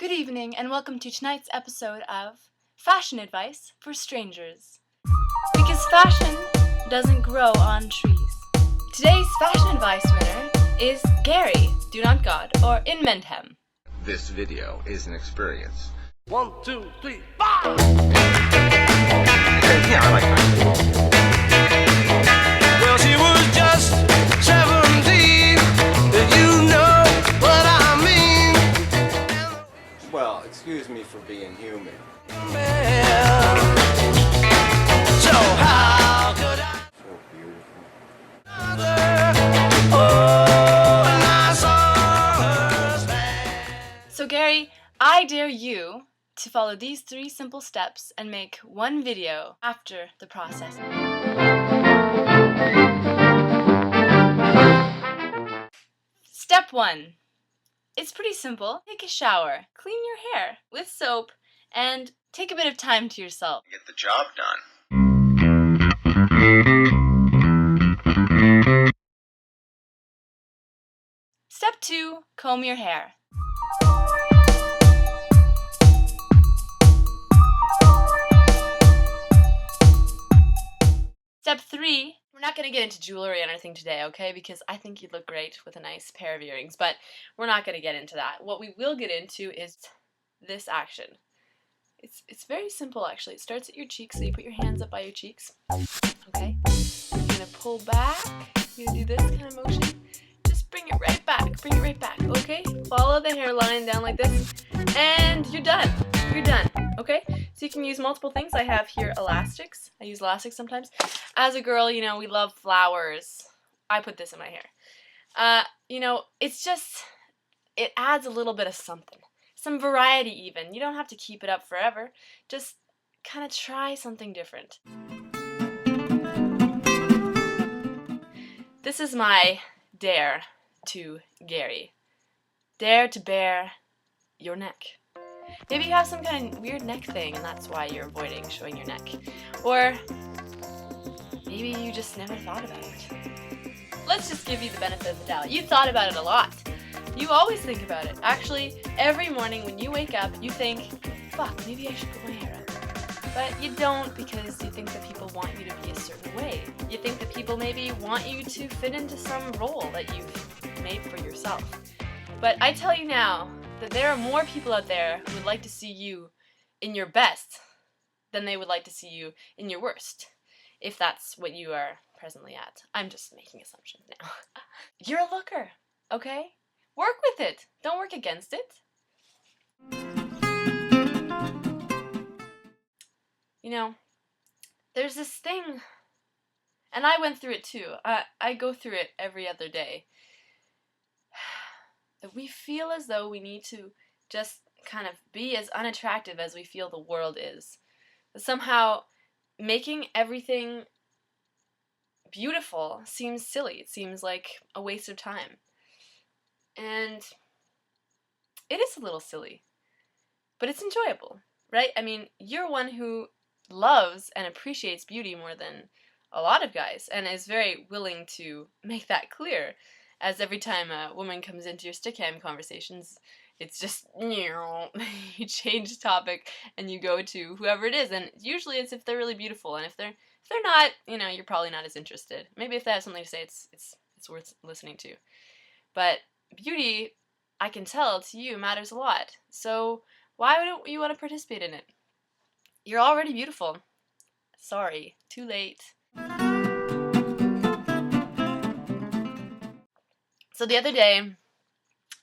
Good evening and welcome to tonight's episode of Fashion Advice for Strangers. Because fashion doesn't grow on trees. Today's fashion advice winner is Gary, Donotgod, or Inmendham. This video is an experience. 1, 2, 3, 4! Yeah, I like that. Well, she was just 17. You know what I mean. Well, excuse me for being human. So how could I? So beautiful. Oh, and I saw her stand. So Gary, I dare you to follow these 3 simple steps and make one video after the process. Step 1. It's pretty simple. Take a shower, clean your hair with soap, and take a bit of time to yourself. Get the job done. Step 2. Comb your hair. Step 3, we're not going to get into jewelry or anything today, okay? Because I think you'd look great with a nice pair of earrings, but we're not going to get into that. What we will get into is this action. It's very simple, actually. It starts at your cheeks, so you put your hands up by your cheeks, okay? You're going to pull back. You're going to do this kind of motion. Just bring it right back, okay? Follow the hairline down like this, and you're done. You're done, okay? So you can use multiple things. I have here elastics. I use elastics sometimes. As a girl, you know, we love flowers. I put this in my hair. It's just, it adds a little bit of something. Some variety even. You don't have to keep it up forever. Just kind of try something different. This is my dare to Gary. Dare to bare your neck. Maybe you have some kind of weird neck thing and that's why you're avoiding showing your neck. Or maybe you just never thought about it. Let's just give you the benefit of the doubt. You thought about it a lot. You always think about it. Actually, every morning when you wake up, you think, fuck, maybe I should put my hair up. But you don't because you think that people want you to be a certain way. You think that people maybe want you to fit into some role that you've made for yourself. But I tell you now that there are more people out there who would like to see you in your best than they would like to see you in your worst, if that's what you are presently at. I'm just making assumptions now. You're a looker, okay? Work with it. Don't work against it. You know, there's this thing, and I went through it too. I go through it every other day. That we feel as though we need to just kind of be as unattractive as we feel the world is. That somehow making everything beautiful seems silly. It seems like a waste of time. And it is a little silly, but it's enjoyable, right? I mean, you're one who loves and appreciates beauty more than a lot of guys and is very willing to make that clear. As every time a woman comes into your stick-ham conversations, it's just, you change the topic and you go to whoever it is. And usually it's if they're really beautiful. And if they're not, you're probably not as interested. Maybe if they have something to say, it's worth listening to. But beauty, I can tell to you, matters a lot. So why don't you want to participate in it? You're already beautiful. Sorry, too late. So the other day,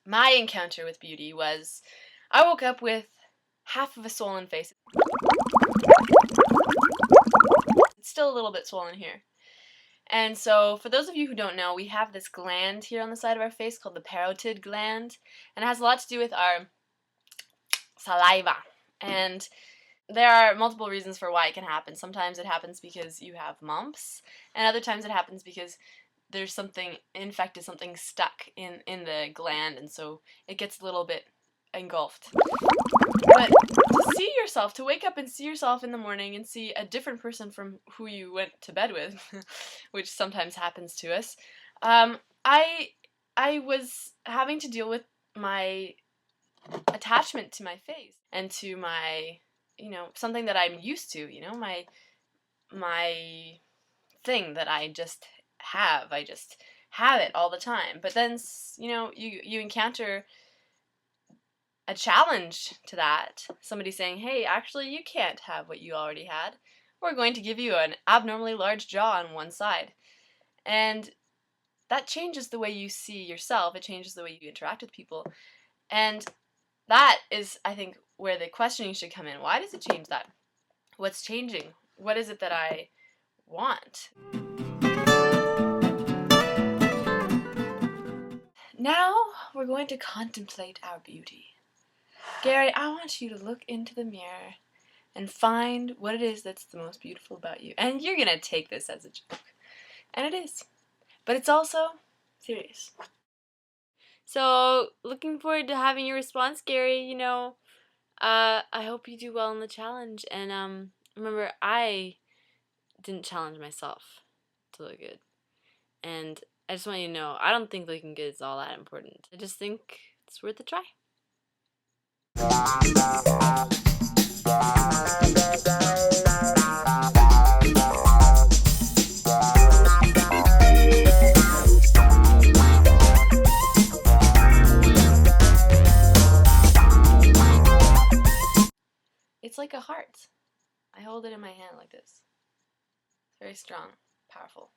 my encounter with beauty was, I woke up with half of a swollen face. It's still a little bit swollen here. And so, for those of you who don't know, we have this gland here on the side of our face called the parotid gland, and it has a lot to do with our saliva. And there are multiple reasons for why it can happen. Sometimes it happens because you have mumps, and other times it happens because there's something infected, something stuck in the gland, and so it gets a little bit engulfed. But to see yourself, to wake up and see yourself in the morning and see a different person from who you went to bed with, which sometimes happens to us, I was having to deal with my attachment to my face and to my, something that I'm used to, my thing that I just have. I just have it all the time. But then, you encounter a challenge to that. Somebody saying, hey, actually, you can't have what you already had. We're going to give you an abnormally large jaw on one side. And that changes the way you see yourself. It changes the way you interact with people. And that is, I think, where the questioning should come in. Why does it change that? What's changing? What is it that I want? Now we're going to contemplate our beauty. Gary, I want you to look into the mirror and find what it is that's the most beautiful about you. And you're going to take this as a joke. And it is. But it's also serious. So, looking forward to having your response, Gary. I hope you do well in the challenge. And remember, I didn't challenge myself to look good. And I just want you to know, I don't think looking good is all that important. I just think it's worth a try. It's like a heart. I hold it in my hand like this. It's very strong, powerful.